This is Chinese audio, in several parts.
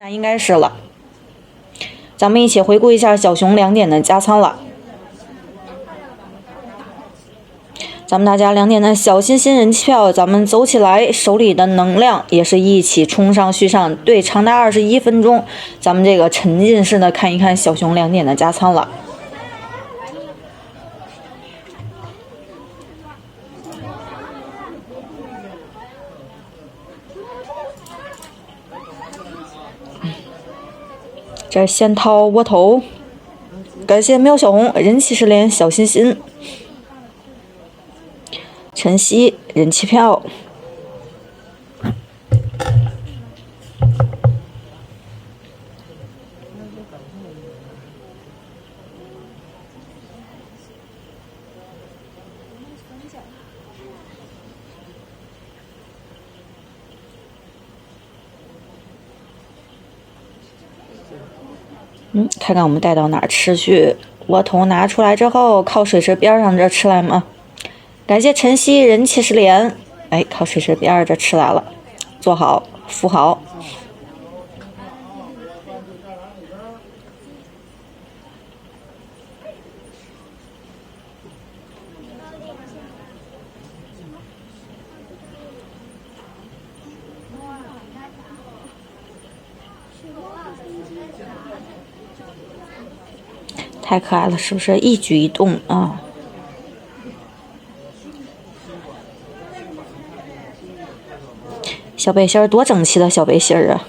那应该是了，咱们一起回顾一下小熊2点的加仓了。咱们大家2点的小心心人气票，咱们走起来，手里的能量也是一起冲上续上。对，长达21分钟，咱们这个沉浸式的看一看小熊2点的加仓了。这先掏窝头，感谢喵小红人气10连小心心，晨曦人气票，看看我们带到哪儿吃去。窝头拿出来之后，靠水池边上这吃来吗？感谢晨曦人气10连，哎，靠水池边这吃来了，做好扶好。太可爱了，是不是一举一动啊？小背心儿多整齐的小背心儿啊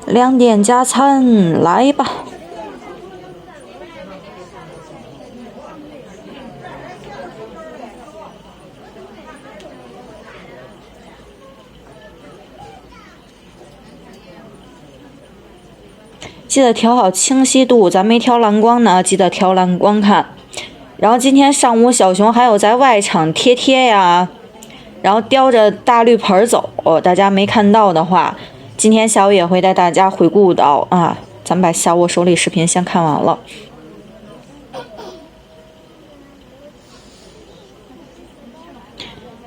！2点加餐，来吧！记得调好清晰度，咱没调蓝光呢，记得调蓝光看。然后今天上午小熊还有在外场贴呀，然后叼着大绿盆走，大家没看到的话，今天下午也会带大家回顾到啊。咱们把下午手里视频先看完了，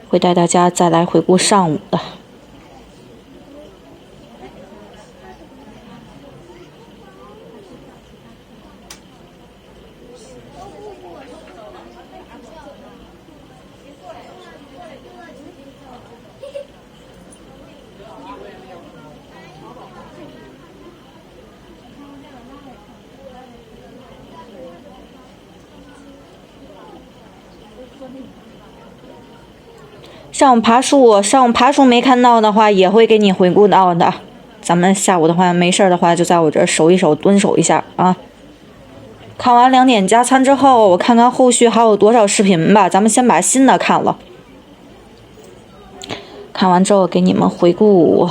会带大家再来回顾上午的。上午爬树没看到的话，也会给你回顾到的。咱们下午的话没事的话，就在我这儿守一守，蹲守一下啊。看完2点加餐之后，我看看后续还有多少视频吧。咱们先把新的看了，看完之后给你们回顾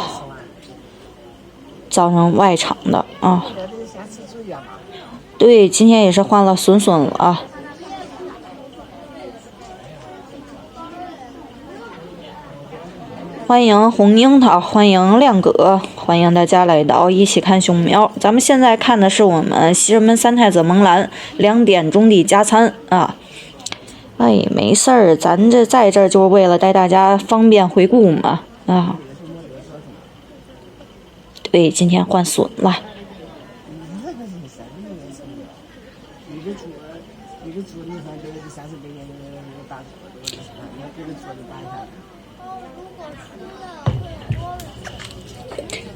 早上外场的啊。对，今天也是换了笋了啊。欢迎红樱桃，欢迎亮哥，欢迎大家来到一起看熊喵。咱们现在看的是我们西直门3太子萌兰2点中底加餐啊。哎，没事儿，咱这在这儿就是为了带大家方便回顾嘛啊。对，今天换笋了。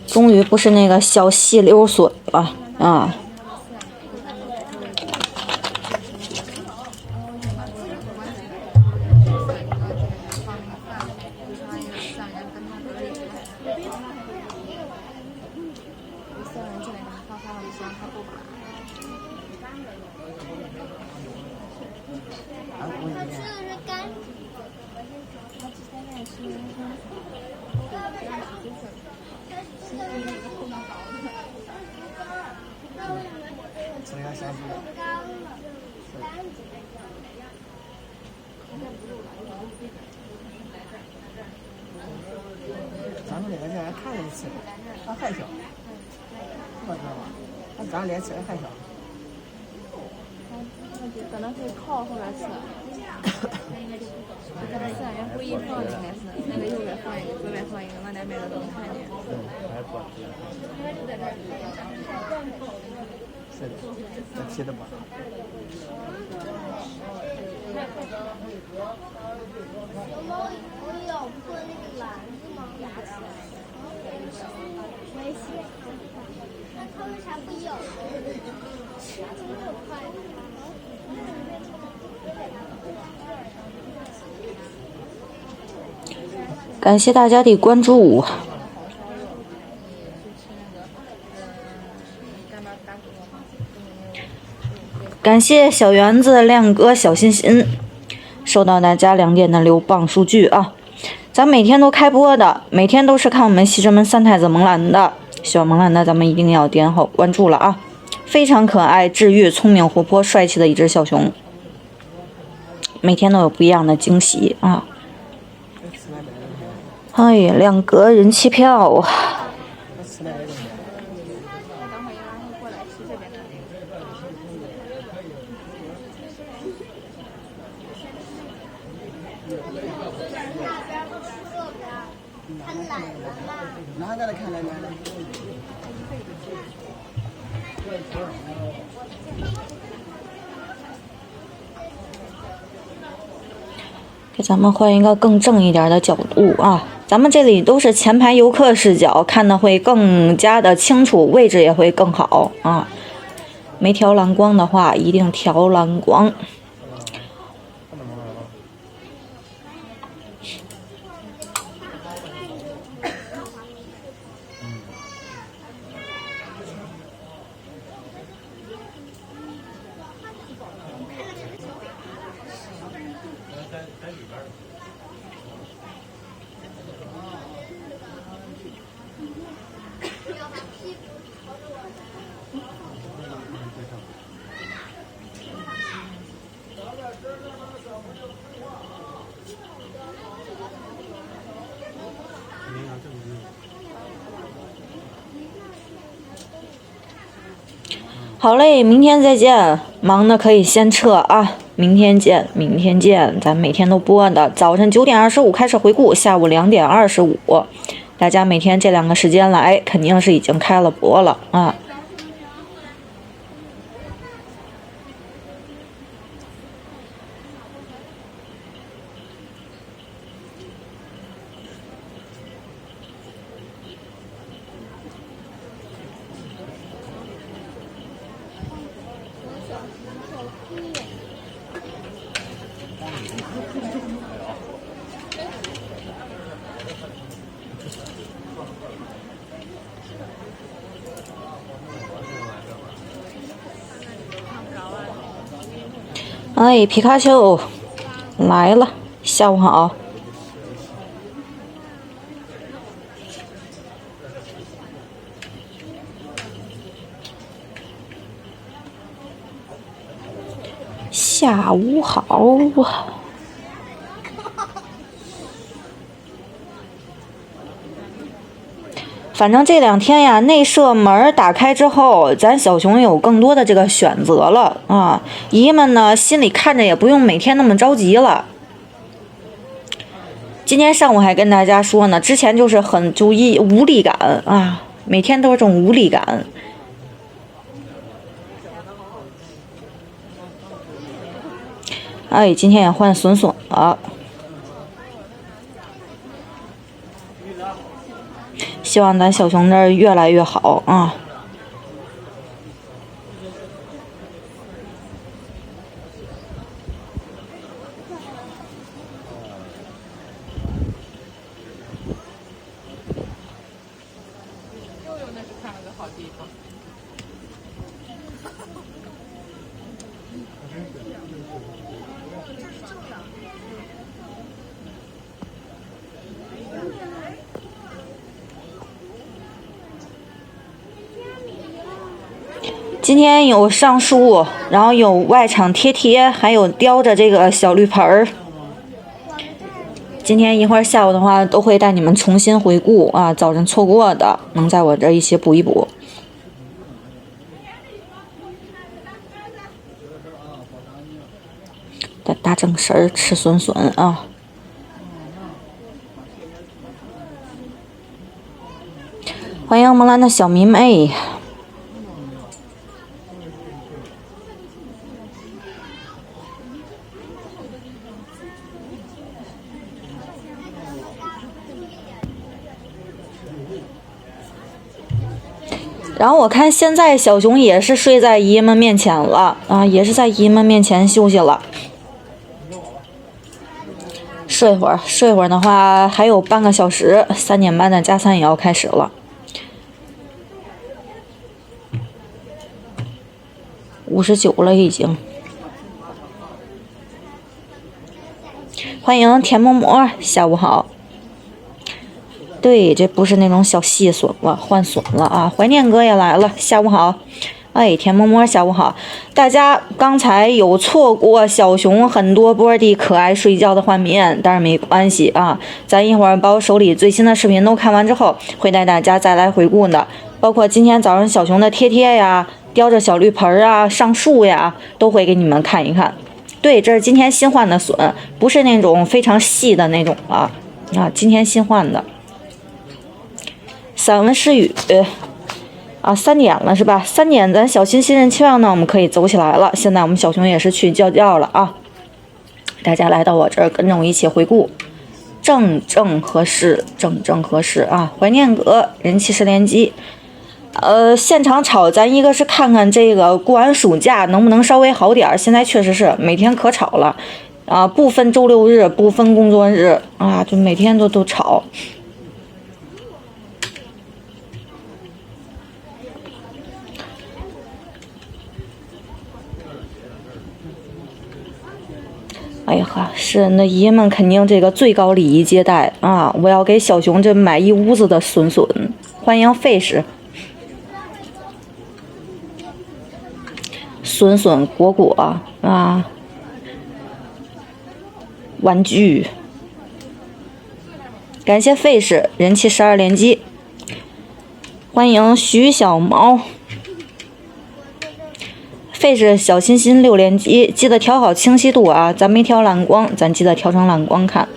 终于不是那个小细溜笋了啊！咱们这个人看着吃，他害臊，我知道吗？他长脸吃的害臊。可能是靠后面吃，可能饲养员故意放的应该是那个来每个都能看见。还不是的，这贴的吧？熊猫我有破那个篮子吗？没事。那它为啥不有？感谢大家的关注。感谢小园子、亮哥、小心心，收到大家2点的留棒数据啊！咱每天都开播的，每天都是看我们西直门三太子萌兰的，喜欢萌兰的咱们一定要点好关注了啊！非常可爱、治愈、聪明、活泼、帅气的一只小熊，每天都有不一样的惊喜啊！哎，亮哥人气票。拿过来看来，给咱们换一个更正一点的角度啊！咱们这里都是前排游客视角，看的会更加的清楚，位置也会更好啊。没调蓝光的话，一定调蓝光。好嘞，明天再见。忙的可以先撤啊，明天见，明天见。咱每天都播的，早晨9点25开始回顾，下午2点25。大家每天这2个时间来，肯定是已经开了播了啊。哎，皮卡丘来了，下午好。下午好啊。反正这2天呀，内设门打开之后，咱小熊有更多的这个选择了啊。姨们呢，心里看着也不用每天那么着急了。今天上午还跟大家说呢，之前就是很无力感啊，每天都是这种无力感。哎，今天也换笋笋了。希望咱小熊这儿越来越好啊！那是看了个好地方。今天有上树，然后有外场贴，还有叼着这个小绿盆儿。今天一会儿下午的话，都会带你们重新回顾啊，早晨错过的，能在我这一些补一补。大正神儿吃笋笋啊。欢迎萌兰的小迷妹。然后我看现在小熊也是睡在姨们面前了啊，也是在姨们面前休息了。睡会儿，睡会儿的话还有半个小时，3点半的加餐也要开始了。59了已经。欢迎田嬷嬷，下午好。对，这不是那种小细笋了，换笋了啊！怀念哥也来了，下午好。哎，田嬷嬷，下午好。大家刚才有错过小熊很多波的可爱睡觉的画面，但是没关系啊，咱一会儿把我手里最新的视频都看完之后，会带大家再来回顾的，包括今天早上小熊的贴贴呀、叼着小绿盆啊、上树呀，都会给你们看一看。对，这是今天新换的笋，不是那种非常细的那种了啊，今天新换的。散文诗语啊，3点了是吧？3点咱小新任期票呢，我们可以走起来了。现在我们小熊也是去叫叫了啊，大家来到我这儿跟着我一起回顾，正合适，正合适啊！怀念阁人气10连击，现场炒咱一个是看看这个过完暑假能不能稍微好点，现在确实是每天可炒了啊，不分周6日，不分工作日啊，就每天都炒。哎呀哈，是那姨们肯定这个最高礼仪接待啊！我要给小熊这买一屋子的笋。欢迎费时，笋果啊，玩具。感谢费时人气12连击，欢迎徐小毛。费时小心6连击，记得调好清晰度啊！咱没调蓝光，咱记得调成蓝光看。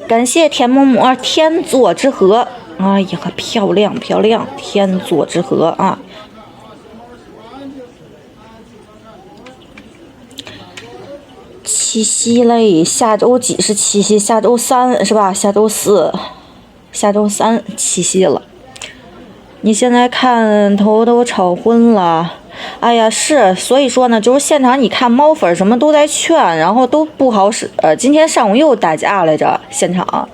感谢田嬷嬷天作之合，哎呀，漂亮，天作之合啊！七夕嘞，下周几是七夕？下周3是吧？下周4，下周3七夕了。你现在看头都炒昏了，哎呀是，所以说呢，就是现场你看猫粉什么都在劝，然后都不好使。今天上午又打架来着，现场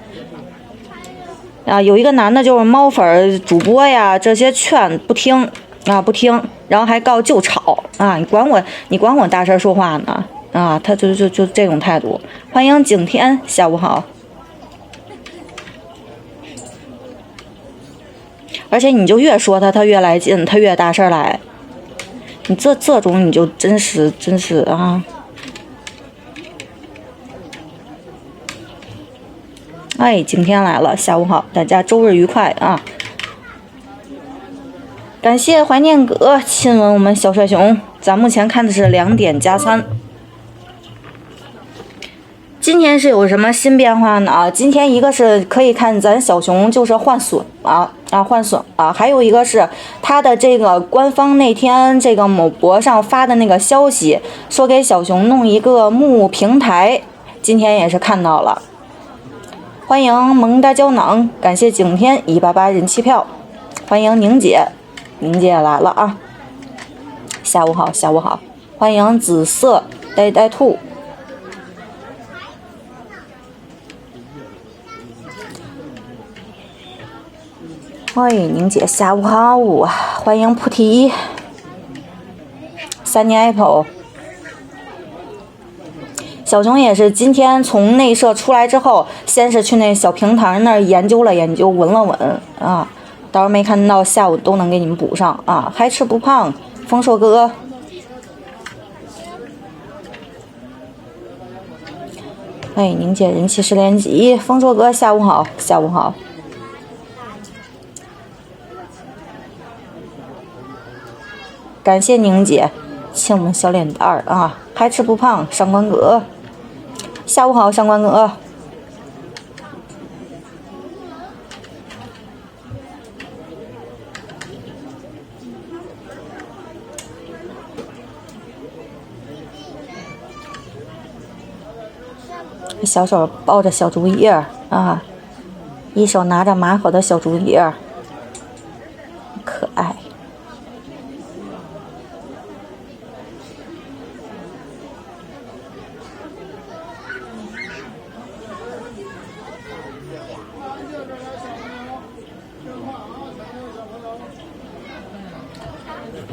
啊，有一个男的就是猫粉主播呀，这些劝不听啊，不听，然后还告就吵啊，你管我大声说话呢啊，他就这种态度。欢迎景天，下午好。而且你就越说他越来劲，他越大事来。你这种你就真是啊！哎，景天来了，下午好，大家周日愉快啊！感谢怀念阁亲吻我们小帅熊。咱目前看的是2点加3。今天是有什么新变化呢？今天一个是可以看咱小熊就是换笋了啊，换笋了，还有一个是他的这个官方那天这个某博上发的那个消息，说给小熊弄一个木平台，今天也是看到了。欢迎萌哒胶囊，感谢景天188人气票，欢迎宁姐来了啊，下午好，欢迎紫色呆兔。嗨，宁姐，下午好，欢迎菩提，Sunny Apple。小熊也是今天从内社出来之后，先是去那小平台那儿研究了研究，闻了闻啊，到时候没看到，下午都能给你们补上啊，还吃不胖，丰硕哥。哎，宁姐人气10连击，丰硕哥下午好。感谢宁姐亲我们小脸蛋儿啊，还吃不胖，上官阁，下午好，上官阁。小手抱着小竹叶儿啊，一手拿着码好的小竹叶儿，可爱。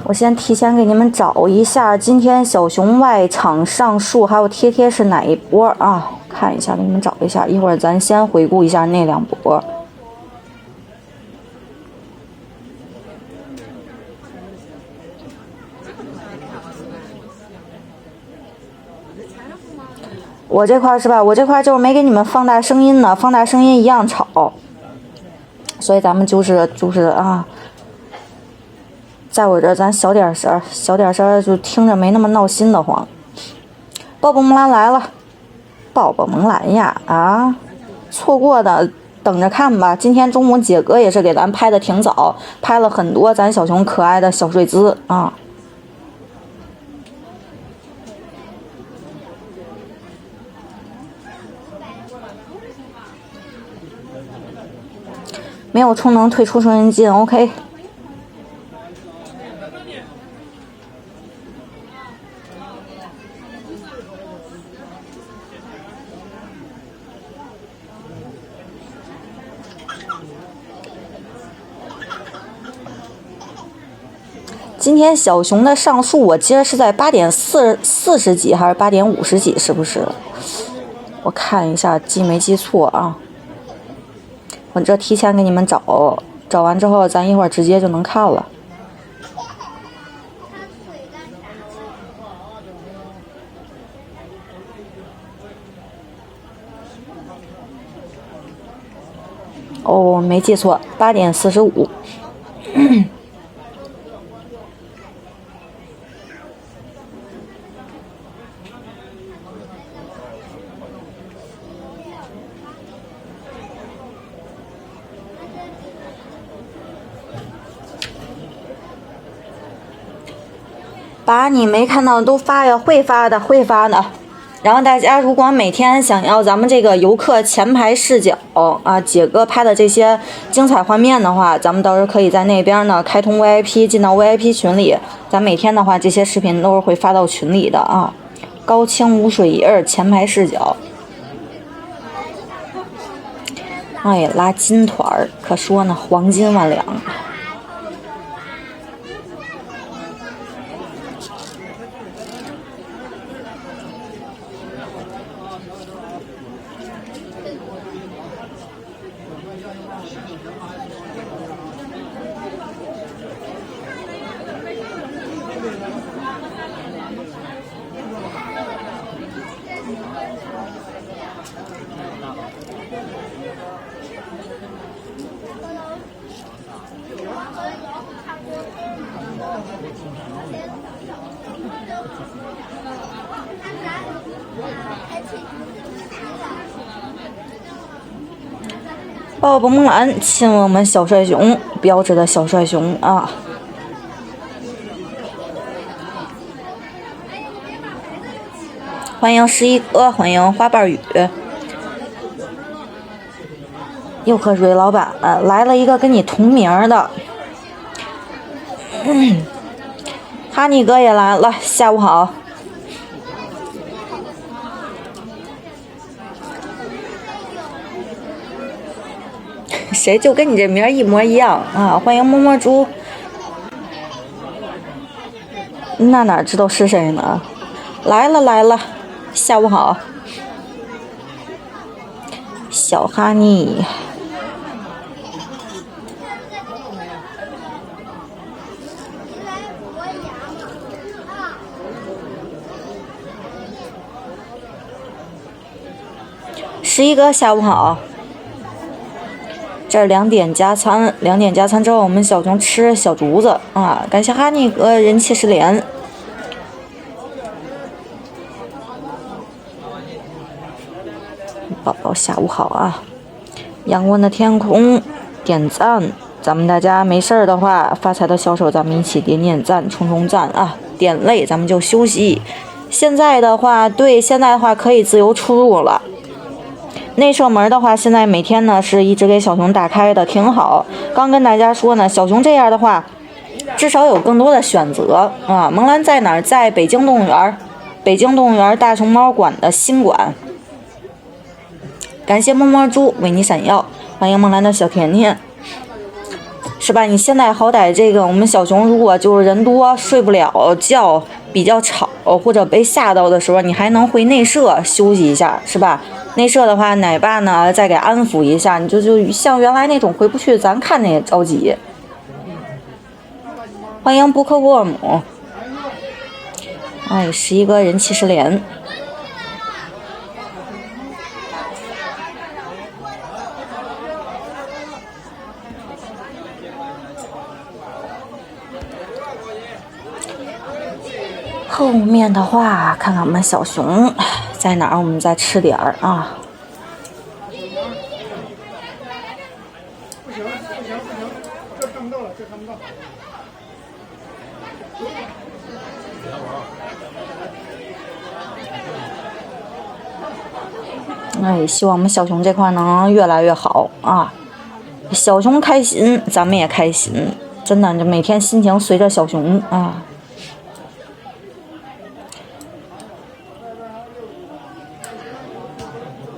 我先提前给你们找一下，今天小熊外场上树还有贴贴是哪一波啊？看一下，给你们找一下。一会儿咱先回顾一下那2波。我这块是吧？我这块就是没给你们放大声音呢，放大声音一样吵，所以咱们就是啊。在我这儿咱小点声，小点声就听着没那么闹心的慌。抱抱萌兰来了，抱抱萌兰呀啊！错过的等着看吧。今天中午姐哥也是给咱拍的挺早，拍了很多咱小熊可爱的小睡姿啊。没有充能退出收音机 ，OK。今天小熊的上树，我记得是在8点40几还是8点50几，是不是？我看一下，记没记错啊？我这提前给你们找完之后，咱一会儿直接就能看了。哦，没记错，8点45。把你没看到的都发呀，会发的。然后大家如果每天想要咱们这个游客前排视角啊，姐哥拍的这些精彩画面的话，咱们到时候可以在那边呢开通 VIP， 进到 VIP 群里。咱每天的话，这些视频都是会发到群里的啊。高清无水印前排视角，哎，拉金团可说呢，黄金万两。抱抱萌兰，亲我们小帅熊，标志的小帅熊啊！欢迎11哥，欢迎花瓣雨，又和蕊老板来了一个跟你同名的，哈尼哥也来了，下午好。谁就跟你这名一模一样啊！欢迎摸摸猪，那哪知道是谁呢？来了，下午好，小哈尼。11哥，下午好。这是2点加餐，2点加餐之后，我们小熊吃小竹子啊！感谢哈尼哥人气10连。宝宝下午好啊！阳光的天空，点赞，咱们大家没事儿的话，发财的小手，咱们一起点赞，冲赞啊！点累咱们就休息。现在的话可以自由出入了内射门的话，现在每天呢是一直给小熊打开的，挺好。刚跟大家说呢，小熊这样的话，至少有更多的选择啊。萌兰在哪儿？在北京动物园，北京动物园大熊猫馆的新馆。感谢么么猪为你闪耀，欢迎萌兰的小甜甜，是吧？你现在好歹这个我们小熊如果就是人多睡不了觉，比较吵或者被吓到的时候，你还能回内舍休息一下，是吧？内舍的话，奶爸呢再给安抚一下，你就像原来那种回不去，咱看着也着急。欢迎布克沃姆，哎，11个人气10连。后面的话，看看我们小熊在哪儿，我们再吃点儿啊。这看不到了，这看不到。哎，希望我们小熊这块能越来越好啊！小熊开心，咱们也开心，真的，就每天心情随着小熊啊。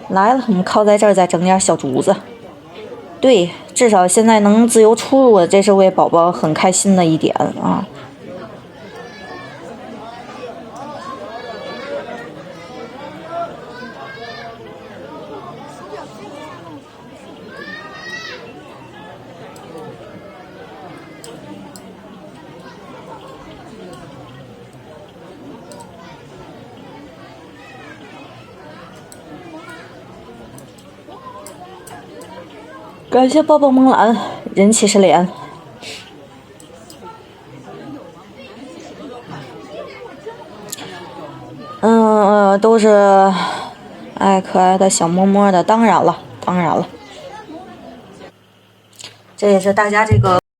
来了，我们靠在这儿再整点小竹子。对，至少现在能自由出入，这是为宝宝很开心的一点啊。感谢抱抱萌兰，人气10连。都是爱可爱的小摸摸的，当然了，当然了，这也是大家这个。